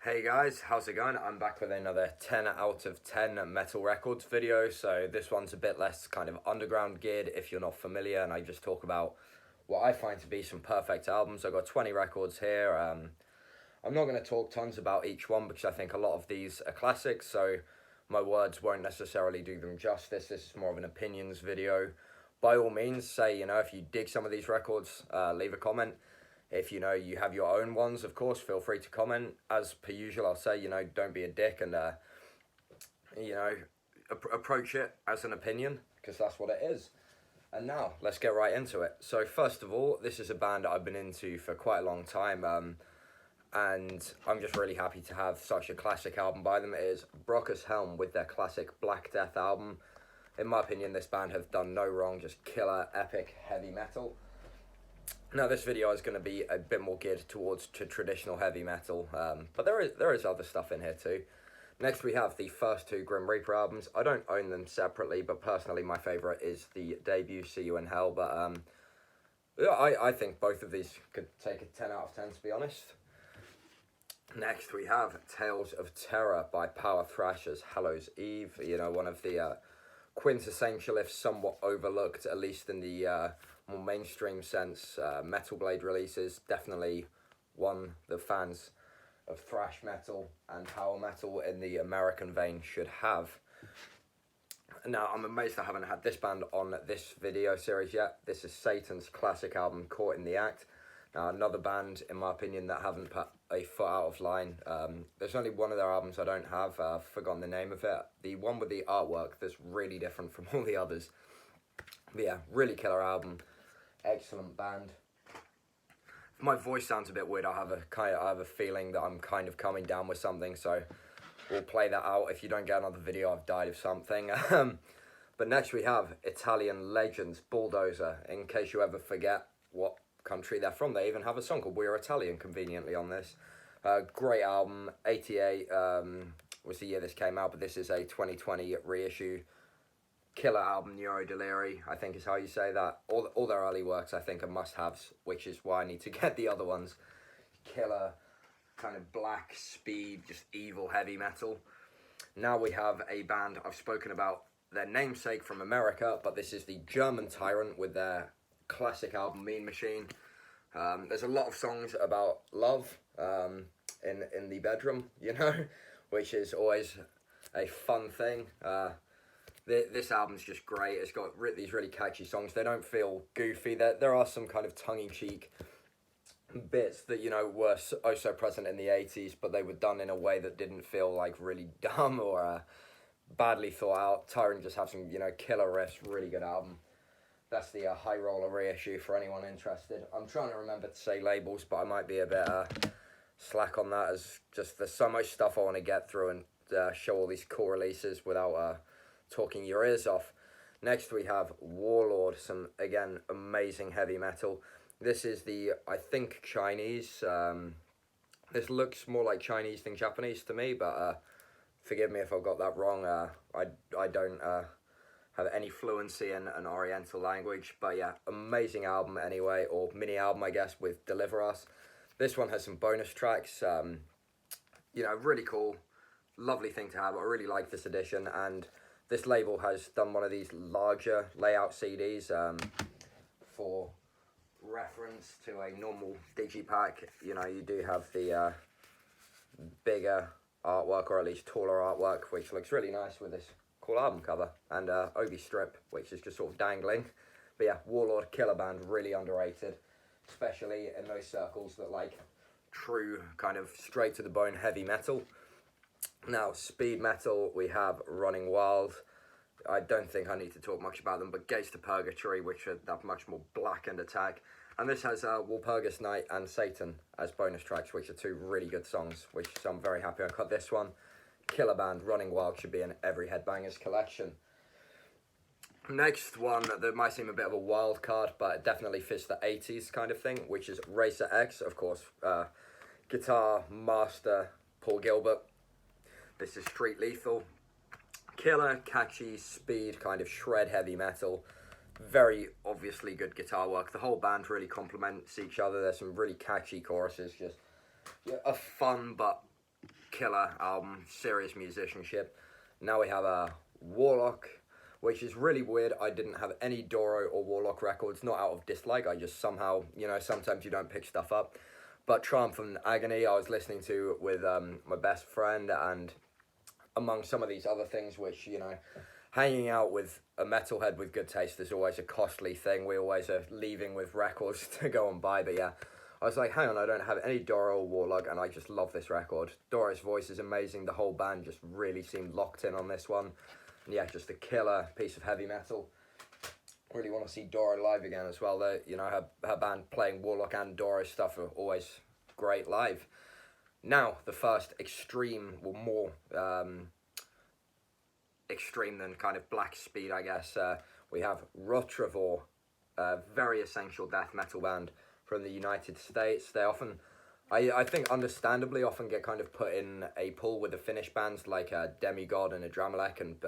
Hey guys, how's it going? I'm back with another 10 out of 10 Metal Records video. So this one's a bit less kind of underground geared if you're not familiar, and I just talk about what I find to be some perfect albums. I've got 20 records here. I'm not going to talk tons about each one because I think a lot of these are classics, so my words won't necessarily do them justice. This is more of an opinions video. By all means, say, if you dig some of these records, leave a comment. If you have your own ones, of course, feel free to comment. As per usual, I'll say, don't be a dick and, approach it as an opinion, because that's what it is. And now, let's get right into it. So, first of all, this is a band that I've been into for quite a long time, and I'm just really happy to have such a classic album by them. It is Brockus Helm with their classic Black Death album. In my opinion, this band have done no wrong, just killer, epic, heavy metal. Now, this video is going to be a bit more geared towards traditional heavy metal, but there is other stuff in here too. Next, we have the first two Grim Reaper albums. I don't own them separately, but personally, my favourite is the debut, See You in Hell. But I think both of these could take a 10 out of 10, to be honest. Next, we have Tales of Terror by Power Thrashers, Hallows Eve. One of the quintessential, if somewhat overlooked, at least in the more mainstream sense, Metal Blade releases. Definitely one the fans of thrash metal and power metal in the American vein should have. Now, I'm amazed I haven't had this band on this video series yet. This is Satan's classic album, Caught in the Act. Now, another band, in my opinion, that haven't put a foot out of line. There's only one of their albums I don't have. I've forgotten the name of it. The one with the artwork that's really different from all the others. But yeah, really killer album. Excellent band. If my voice sounds a bit weird, I have a feeling that I'm kind of coming down with something, so we'll play that out. If you don't get another video, I've died of something. But next we have Italian legends, Bulldozer. In case you ever forget what country they're from, they even have a song called We're Italian, conveniently, on this. Great album. 88 was the year this came out, but this is a 2020 reissue. Killer album, Neuro Deliri, I think is how you say that. All their early works, I think, are must-haves, which is why I need to get the other ones. Killer, kind of black, speed, just evil heavy metal. Now we have a band I've spoken about their namesake from America, but this is the German Tyrant with their classic album, Mean Machine. There's a lot of songs about love in the bedroom, which is always a fun thing. This album's just great. It's got these really catchy songs. They don't feel goofy. There are some kind of tongue-in-cheek bits that, were so present in the 80s, but they were done in a way that didn't feel like really dumb or badly thought out. Tyrant just have some, killer riffs. Really good album. That's the High Roller reissue for anyone interested. I'm trying to remember to say labels, but I might be a bit slack on that, as just there's so much stuff I want to get through and show all these cool releases without talking your ears off. Next we have Warlord, some, again, amazing heavy metal. This is the, I think, Chinese. This looks more like Chinese than Japanese to me, but forgive me if I've got that wrong. I don't have any fluency in an Oriental language, but yeah, amazing album anyway, or mini album, I guess, with Deliver Us. This one has some bonus tracks, really cool, lovely thing to have. I really like this edition, and this label has done one of these larger layout CDs for reference to a normal digipack. You do have the bigger artwork, or at least taller artwork, which looks really nice with this cool album cover, and Obi strip, which is just sort of dangling. But yeah, Warlord, killer band, really underrated, especially in those circles that like true kind of straight to the bone heavy metal. Now, speed metal, we have Running Wild. I don't think I need to talk much about them, but Gates to Purgatory, which are that much more blackened attack. And this has Walpurgis Night and Satan as bonus tracks, which are two really good songs, so I'm very happy I got this one. Killer band, Running Wild should be in every Headbangers collection. Next one that might seem a bit of a wild card, but it definitely fits the 80s kind of thing, which is Racer X, of course. Guitar master Paul Gilbert. This is Street Lethal. Killer, catchy, speed, kind of shred heavy metal. Very obviously good guitar work. The whole band really complements each other. There's some really catchy choruses. Just a fun but killer album, serious musicianship. Now we have a Warlock, which is really weird. I didn't have any Doro or Warlock records, not out of dislike. I just somehow, you know, sometimes you don't pick stuff up. But Triumph and Agony I was listening to with my best friend, and among some of these other things, which, you know, hanging out with a metalhead with good taste is always a costly thing. We always are leaving with records to go and buy. But yeah, I was like, hang on, I don't have any Doro or Warlock, and I just love this record. Doro's voice is amazing. The whole band just really seemed locked in on this one. And yeah, just a killer piece of heavy metal. Really want to see Doro live again as well. You know, her band playing Warlock and Doro stuff are always great live. Now, the first extreme, well, more extreme than kind of black speed, I guess. We have Retrovir, a very essential death metal band from the United States. They often, I think understandably, often get kind of put in a pool with the Finnish bands like Demigod and Adramelech and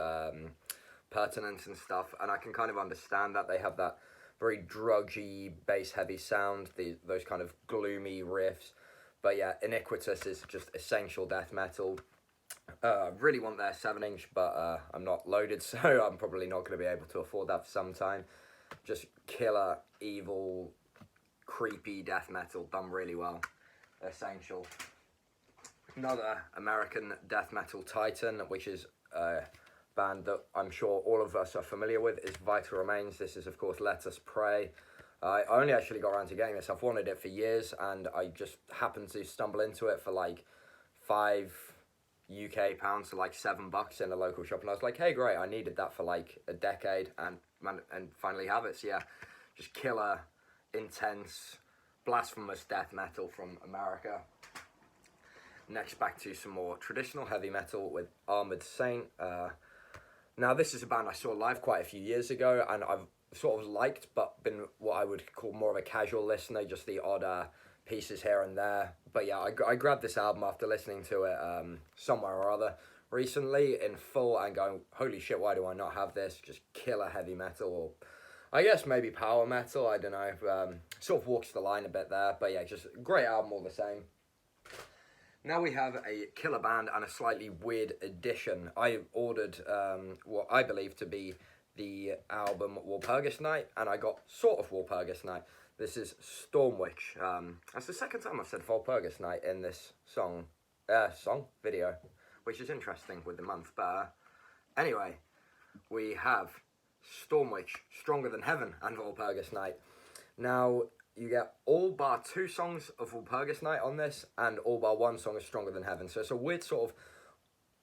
Pertinence and stuff, and I can kind of understand that. They have that very drudgy, bass-heavy sound, those kind of gloomy riffs. But yeah, Iniquitous is just essential death metal. Really want their 7-inch, but I'm not loaded, so I'm probably not going to be able to afford that for some time. Just killer, evil, creepy death metal done really well. Essential. Another American death metal titan, which is a band that I'm sure all of us are familiar with, is Vital Remains. This is, of course, Let Us Pray. I only actually got around to getting this. I've wanted it for years, and I just happened to stumble into it for like £5 UK, so like $7 in a local shop, and I was like, hey, great, I needed that for like a decade, and finally have it. So yeah, just killer, intense, blasphemous death metal from America. Next, back to some more traditional heavy metal with Armored Saint. Now, this is a band I saw live quite a few years ago, and I've sort of liked, but been what I would call more of a casual listener, just the odd pieces here and there. But yeah, I grabbed this album after listening to it somewhere or other recently in full and going, holy shit, why do I not have this? Just killer heavy metal, or I guess maybe power metal, I don't know. Sort of walks the line a bit there, but yeah, just a great album all the same. Now we have a killer band and a slightly weird addition. I ordered what I believe to be the album Walpurgis Night, and I got sort of Walpurgis Night. This is Stormwitch. That's the second time I've said Walpurgis Night in this video, which is interesting with the month. But anyway, we have Stormwitch, Stronger Than Heaven, and Walpurgis Night. Now, you get all bar 2 songs of Walpurgis Night on this, and all bar 1 song of Stronger Than Heaven. So it's a weird sort of,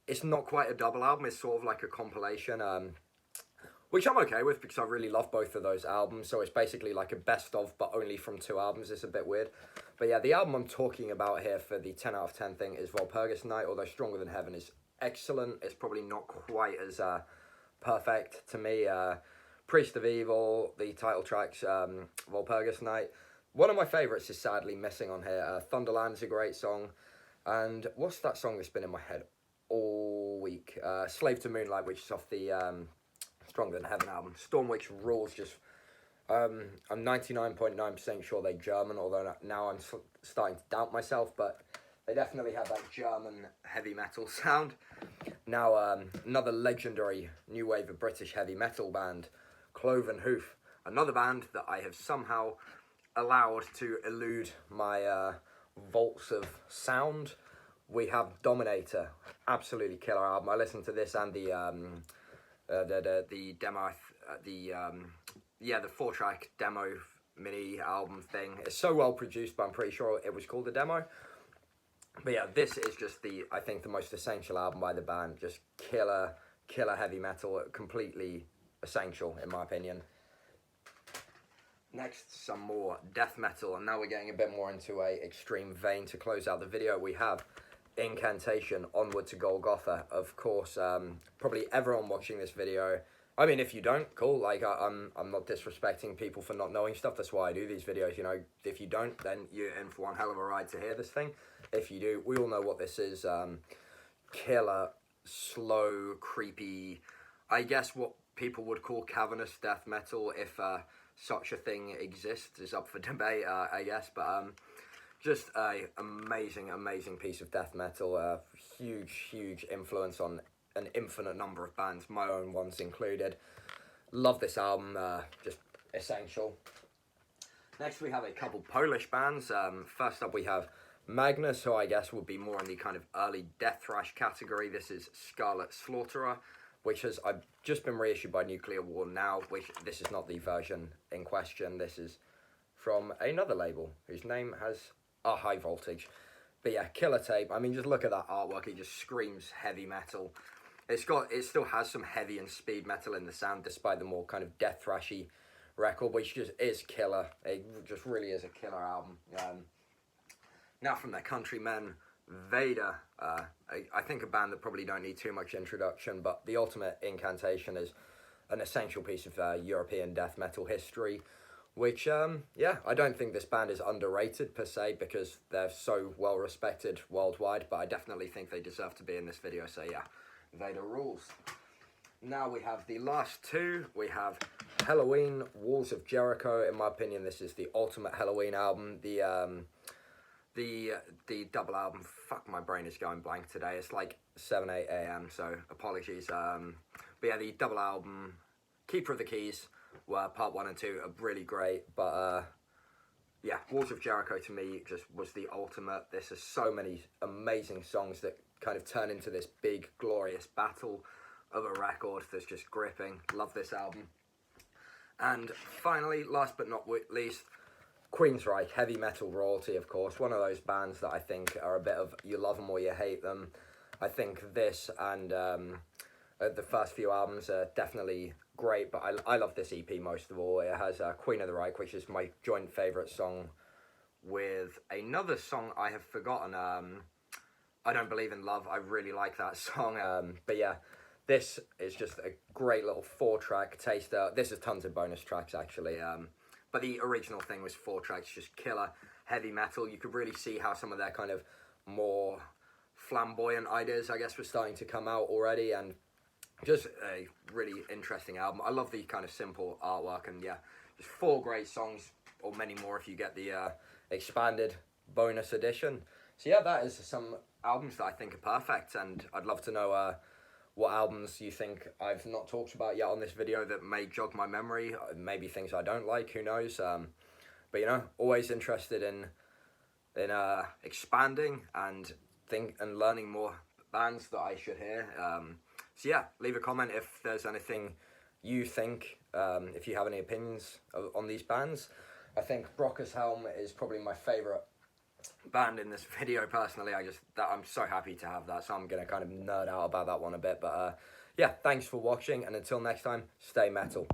it's not quite a double album, it's sort of like a compilation, which I'm okay with because I really love both of those albums. So it's basically like a best of, but only from 2 albums. It's a bit weird. But yeah, the album I'm talking about here for the 10 out of 10 thing is Walpurgis Night, although Stronger Than Heaven is excellent. It's probably not quite as perfect to me. Priest of Evil, the title tracks, Walpurgis Night. One of my favourites is sadly missing on here. Thunderland's a great song. And what's that song that's been in my head all week? Slave to Moonlight, which is off the Stronger Than Heaven album. Stormwitch rules. Just I'm 99.9% sure they're German, although now I'm starting to doubt myself, but they definitely have that German heavy metal sound. Now, another legendary new wave of British heavy metal band, Clove Hoof. Another band that I have somehow allowed to elude my vaults of sound. We have Dominator, absolutely killer album. I listened to this and the demo, the 4-track demo mini album thing. It's so well produced, but I'm pretty sure it was called a demo. But yeah, this is just I think the most essential album by the band. Just killer heavy metal, completely essential in my opinion. Next, some more death metal, and now we're getting a bit more into a extreme vein to close out the video. We have Incantation, Onward to Golgotha. Of course, probably everyone watching this video, I mean, if you don't, cool, like, I'm not disrespecting people for not knowing stuff, that's why I do these videos, you know. If you don't, then you're in for one hell of a ride to hear this thing. If you do, we all know what this is. Killer, slow, creepy, I guess what people would call cavernous death metal, if such a thing exists, is up for debate, I guess. But Just a amazing piece of death metal. Huge influence on an infinite number of bands, my own ones included. Love this album, just essential. Next we have a couple Polish bands. First up we have Magnus, who I guess would be more in the kind of early death thrash category. This is Scarlet Slaughterer, which has I've just been reissued by Nuclear War now, which this is not the version in question. This is from another label whose name has a High Voltage. But yeah, killer tape. I mean, just look at that artwork. It just screams heavy metal. It still has some heavy and speed metal in the sound, despite the more kind of death thrashy record, which just is killer. It just really is a killer album. Now from their countrymen, Vader. I think a band that probably don't need too much introduction, but the ultimate Incantation is an essential piece of European death metal history, which, yeah, I don't think this band is underrated per se, because they're so well respected worldwide, but I definitely think they deserve to be in this video, so yeah, Vader rules. Now we have the last two. We have Halloween, Walls of Jericho. In my opinion, this is the ultimate Halloween album. The double album, fuck, my brain is going blank today. It's like 7, 8 a.m, so apologies. But yeah, the double album, Keeper of the Keys, were part 1 and 2 are really great. But yeah, Walls of Jericho to me just was the ultimate. This is so many amazing songs that kind of turn into this big, glorious battle of a record that's just gripping. Love this album. And finally, last but not least, Queensryche, heavy metal royalty, of course. One of those bands that I think are a bit of you love them or you hate them. I think this and the first few albums are definitely great, but I love this EP most of all. It has Queen of the Reich, which is my joint favourite song, with another song I have forgotten. I Don't Believe in Love. I really like that song. But yeah, this is just a great little 4-track taster. This is tons of bonus tracks, actually. But the original thing was 4 tracks, just killer, heavy metal. You could really see how some of their kind of more flamboyant ideas, I guess, were starting to come out already. And just a really interesting album. I love the kind of simple artwork. And yeah, just 4 great songs, or many more if you get the expanded bonus edition. So yeah, that is some albums that I think are perfect. And I'd love to know what albums you think I've not talked about yet on this video that may jog my memory, maybe things I don't like, who knows. But you know, always interested in expanding and learning more bands that I should hear. So yeah, leave a comment if there's anything you think, if you have any opinions on these bands. I think Brocker's Helm is probably my favourite band in this video personally. I'm so happy to have that, so I'm gonna kind of nerd out about that one a bit. But yeah, thanks for watching, and until next time, stay metal.